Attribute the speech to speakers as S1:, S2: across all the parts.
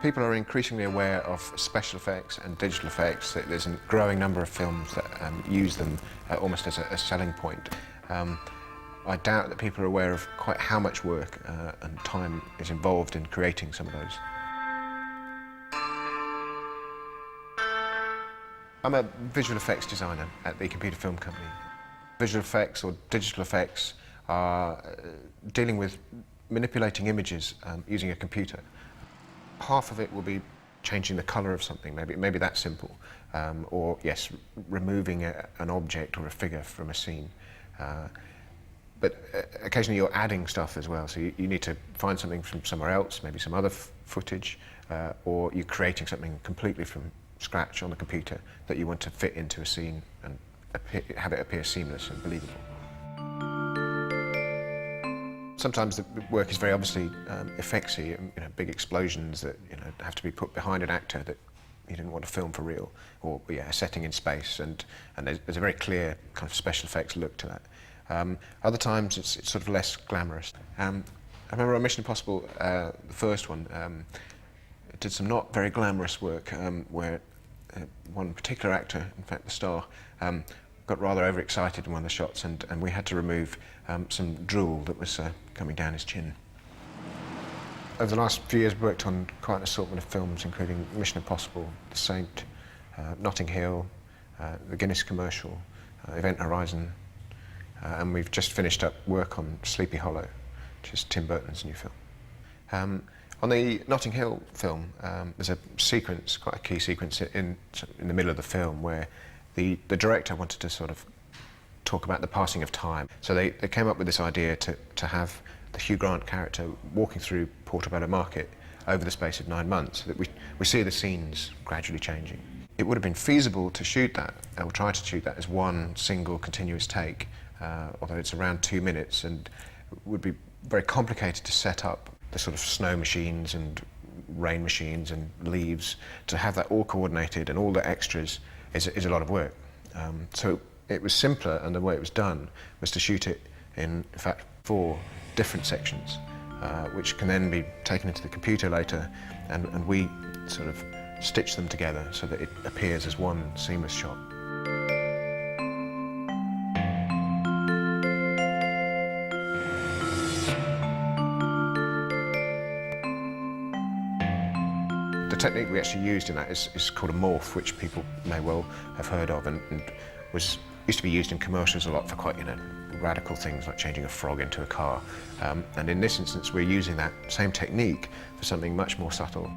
S1: People are increasingly aware of special effects and digital effects. There's a growing number of films that use them almost as a selling point. I doubt that people are aware of quite how much work and time is involved in creating some of those. I'm a visual effects designer at the Computer Film Company. Visual effects or digital effects are dealing with manipulating images using a computer. Half of it will be changing the colour of something, maybe that's simple, or yes, removing an object or a figure from a scene. But occasionally you're adding stuff as well, so you need to find something from somewhere else, maybe some other footage, or you're creating something completely from scratch on the computer that you want to fit into a scene and have it appear seamless and believable. Sometimes the work is very obviously effectsy, big explosions that have to be put behind an actor that you didn't want to film for real, or a setting in space, and there's a very clear kind of special effects look to that. Other times it's sort of less glamorous. I remember on Mission Impossible, the first one, did some not very glamorous work where one particular actor, in fact the star, got rather overexcited in one of the shots, and we had to remove some drool that was coming down his chin. Over the last few years I've worked on quite an assortment of films, including Mission Impossible, The Saint, Notting Hill, the Guinness commercial, Event Horizon, and we've just finished up work on Sleepy Hollow, which is Tim Burton's new film. On the Notting Hill film, there's a sequence, quite a key sequence in the middle of the film, where the director wanted to sort of talk about the passing of time. So they came up with this idea to have the Hugh Grant character walking through Portobello Market over the space of 9 months, so that we see the scenes gradually changing. It would have been feasible to shoot that, or try to shoot that as one single continuous take, although it's around 2 minutes, and it would be very complicated to set up the sort of snow machines and rain machines and leaves. To have that all coordinated and all the extras is a lot of work. So it was simpler, and the way it was done was to shoot it in fact 4 different sections, which can then be taken into the computer later, and we sort of stitch them together so that it appears as one seamless shot. The technique we actually used in that is called a morph, which people may well have heard of, and used to be used in commercials a lot for quite radical things like changing a frog into a car. And in this instance we're using that same technique for something much more subtle.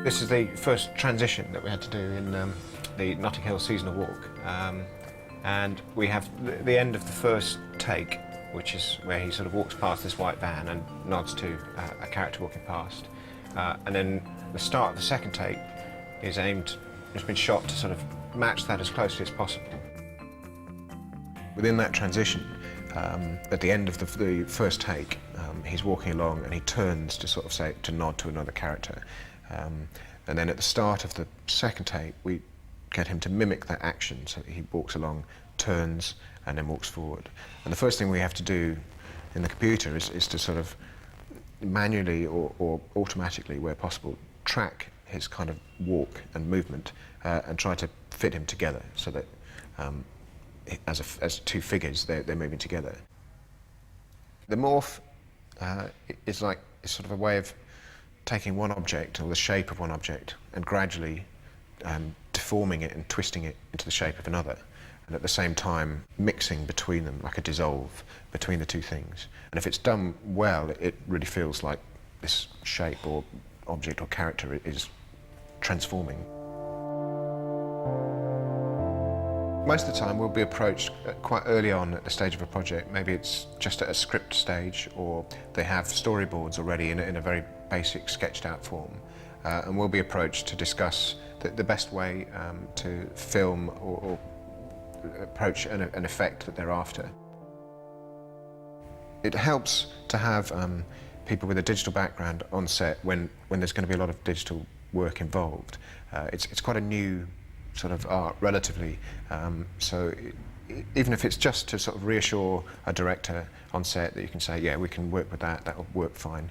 S1: This is the first transition that we had to do in the Notting Hill seasonal walk, and we have the end of the first take, which is where he sort of walks past this white van and nods to a character walking past, and then the start of the second take is it's been shot to sort of match that as closely as possible. Within that transition, at the end of the first take, he's walking along and he turns to sort of to nod to another character. And then at the start of the second take, we get him to mimic that action, so he walks along, turns, and then walks forward. And the first thing we have to do in the computer is to sort of manually or automatically, where possible, track his kind of walk and movement and try to fit him together so that as 2 figures they're moving together. The morph is sort of a way of taking one object, or the shape of one object, and gradually deforming it and twisting it into the shape of another, and at the same time mixing between them, like a dissolve between the 2 things. And if it's done well, it really feels like this shape or object or character is transforming. Most of the time we'll be approached quite early on at the stage of a project. Maybe it's just at a script stage, or they have storyboards already in a very basic sketched out form, and we'll be approached to discuss the best way to film or approach an effect that they're after. It helps to have people with a digital background on set when there's going to be a lot of digital work involved. It's quite a new sort of art, relatively. Even if it's just to sort of reassure a director on set that you can say, yeah, we can work with that, that'll work fine.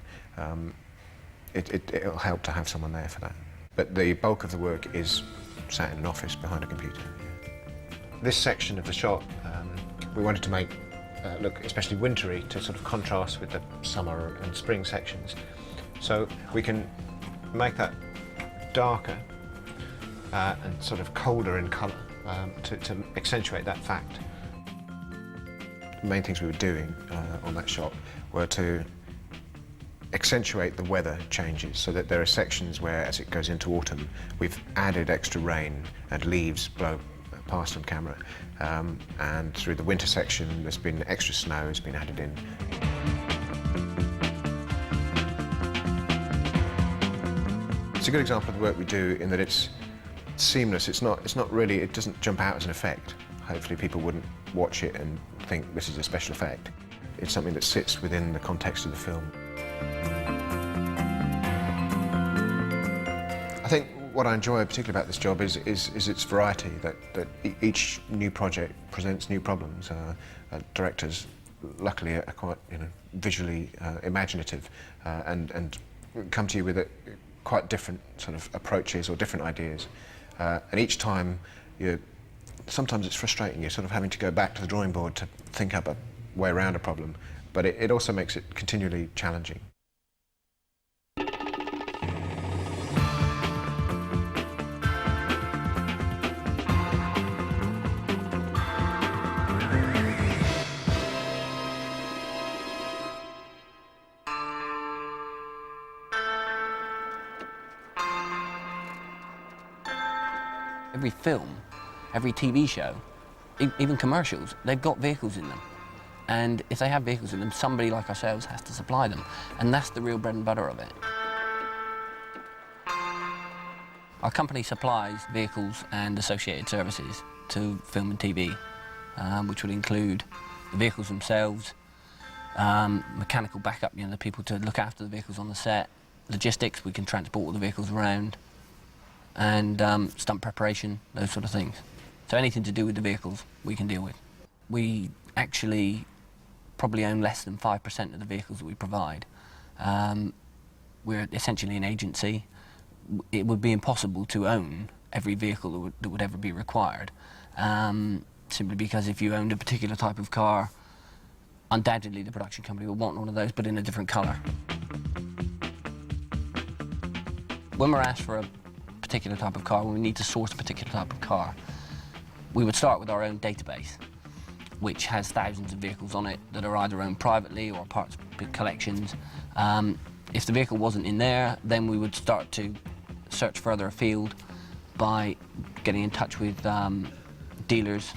S1: It'll help to have someone there for that. But the bulk of the work is sat in an office behind a computer. This section of the shot, we wanted to make look especially wintry to sort of contrast with the summer and spring sections. So we can make that darker and sort of colder in colour to accentuate that fact. The main things we were doing on that shot were to accentuate the weather changes, so that there are sections where, as it goes into autumn, we've added extra rain and leaves blow past on camera, and through the winter section there's been extra snow has been added in. It's a good example of the work we do in that it's seamless. It's not really, it doesn't jump out as an effect. Hopefully people wouldn't watch it and think this is a special effect. It's something that sits within the context of the film. I think what I enjoy particularly about this job is its variety, that each new project presents new problems. Directors, luckily, are quite visually imaginative and come to you with quite different sort of approaches or different ideas. And each time, sometimes it's frustrating. You're sort of having to go back to the drawing board to think up a way around a problem, but it also makes it continually challenging.
S2: Every film, every TV show, even commercials, they've got vehicles in them. And if they have vehicles in them, somebody like ourselves has to supply them. And that's the real bread and butter of it. Our company supplies vehicles and associated services to film and TV, which would include the vehicles themselves, mechanical backup, the people to look after the vehicles on the set, logistics, we can transport all the vehicles around, and stunt preparation, those sort of things. So anything to do with the vehicles, we can deal with. We actually probably own less than 5% of the vehicles that we provide. We're essentially an agency. It would be impossible to own every vehicle that would ever be required, simply because if you owned a particular type of car, undoubtedly the production company would want one of those, but in a different colour. When we're asked for a particular type of car, when we need to source a particular type of car, we would start with our own database, which has thousands of vehicles on it that are either owned privately or parts of collections. If the vehicle wasn't in there, then we would start to search further afield by getting in touch with dealers,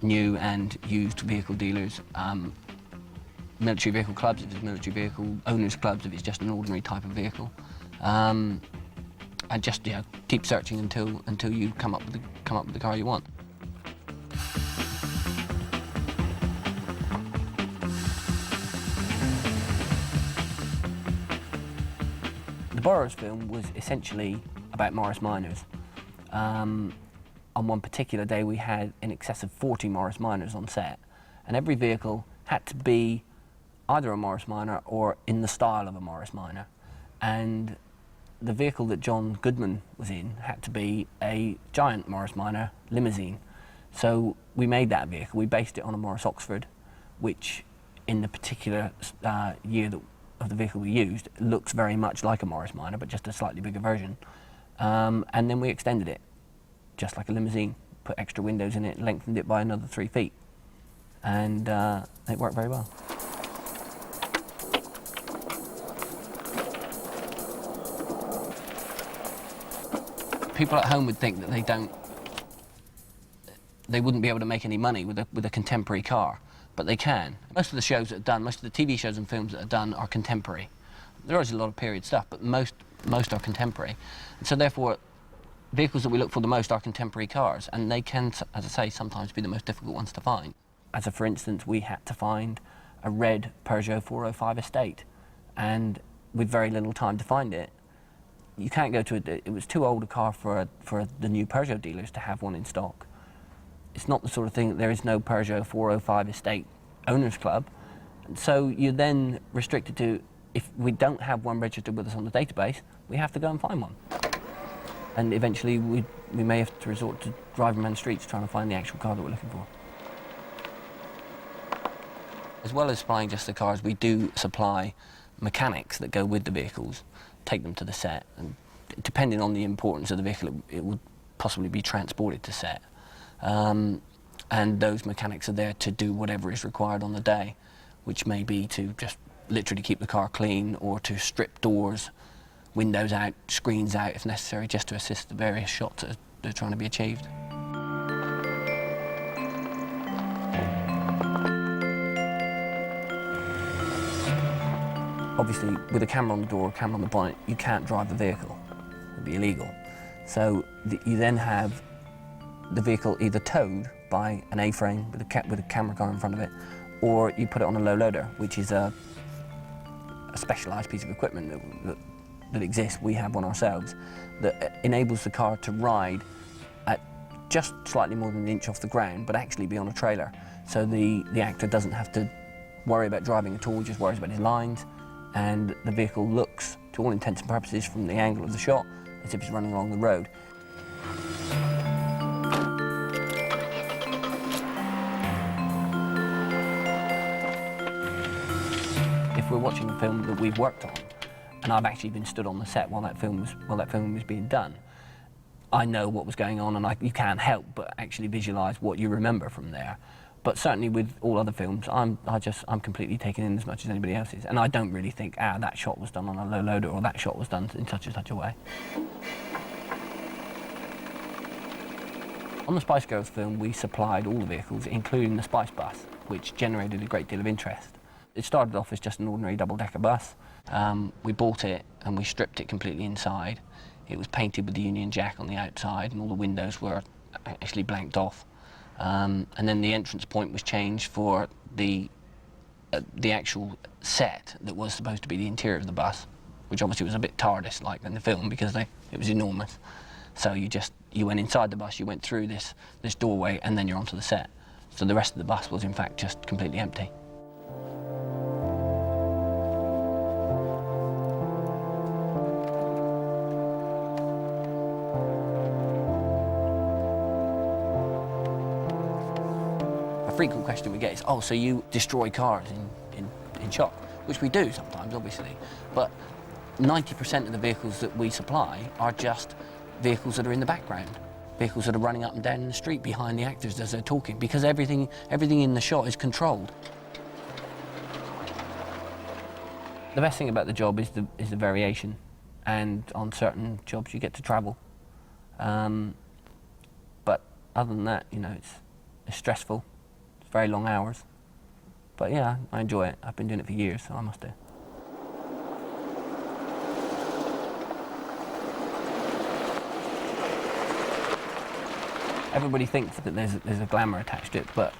S2: new and used vehicle dealers, military vehicle clubs if it's military vehicle, owners clubs if it's just an ordinary type of vehicle. And just keep searching until you come up with the car you want. The Borrowers film was essentially about Morris Minors. On one particular day, we had in excess of 40 Morris Minors on set, and every vehicle had to be either a Morris Minor or in the style of a Morris Minor. And the vehicle that John Goodman was in had to be a giant Morris Minor limousine. So we made that vehicle. We based it on a Morris Oxford, which in the particular year of the vehicle we used looks very much like a Morris Minor, but just a slightly bigger version. And then we extended it, just like a limousine, put extra windows in it, lengthened it by another 3 feet. And it worked very well. People at home would think that they wouldn't be able to make any money with a contemporary car, but they can. Most of the shows that are done, most of the TV shows and films that are done are contemporary. There is a lot of period stuff, but most are contemporary. And so therefore, vehicles that we look for the most are contemporary cars, and they can, as I say, sometimes be the most difficult ones to find. As a for instance, we had to find a red Peugeot 405 Estate, and with very little time to find it, you can't go to it. It was too old a car for the new Peugeot dealers to have one in stock. It's not the sort of thing that there is no Peugeot 405 Estate owners club, and so you're then restricted to, if we don't have one registered with us on the database, we have to go and find one. And eventually we may have to resort to driving around the streets trying to find the actual car that we're looking for. As well as supplying just the cars, we do supply mechanics that go with the vehicles, take them to the set, and depending on the importance of the vehicle, it would possibly be transported to set. And those mechanics are there to do whatever is required on the day, which may be to just literally keep the car clean, or to strip doors, windows out, screens out if necessary, just to assist the various shots that are trying to be achieved. Obviously, with a camera on the door, a camera on the bonnet, you can't drive the vehicle. It would be illegal. So you then have the vehicle either towed by an A-frame with a camera car in front of it, or you put it on a low loader, which is a specialised piece of equipment that exists. We have one ourselves that enables the car to ride at just slightly more than an inch off the ground, but actually be on a trailer. So the actor doesn't have to worry about driving at all, just worries about his lines, and the vehicle looks, to all intents and purposes, from the angle of the shot, as if it's running along the road. If we're watching a film that we've worked on, and I've actually been stood on the set while that film was being done, I know what was going on, and you can't help but actually visualise what you remember from there. But certainly with all other films, I'm completely taken in as much as anybody else is, and I don't really think, that shot was done on a low loader, or that shot was done in such and such a way. On the Spice Girls film, we supplied all the vehicles, including the Spice Bus, which generated a great deal of interest. It started off as just an ordinary double-decker bus. We bought it and we stripped it completely inside. It was painted with the Union Jack on the outside, and all the windows were actually blanked off. And then the entrance point was changed for the actual set that was supposed to be the interior of the bus, which obviously was a bit TARDIS-like in the film because it was enormous. So you went inside the bus, you went through this doorway, and then you're onto the set. So the rest of the bus was in fact just completely empty. A frequent question we get is, so you destroy cars in shot, which we do sometimes, obviously, but 90% of the vehicles that we supply are just vehicles that are in the background, vehicles that are running up and down in the street behind the actors as they're talking, because everything in the shot is controlled. The best thing about the job is the variation, and on certain jobs you get to travel. But other than that, it's stressful. Very long hours, but yeah, I enjoy it. I've been doing it for years, so I must do. Everybody thinks that there's a glamour attached to it, but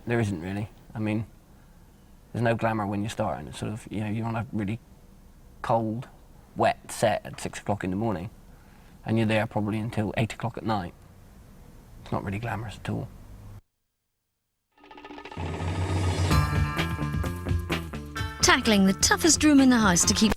S2: there isn't really. I mean, there's no glamour when you're starting. It's sort of, you're on a really cold, wet set at 6 o'clock in the morning, and you're there probably until 8 o'clock at night. It's not really glamorous at all.
S3: Tackling the toughest room in the house to keep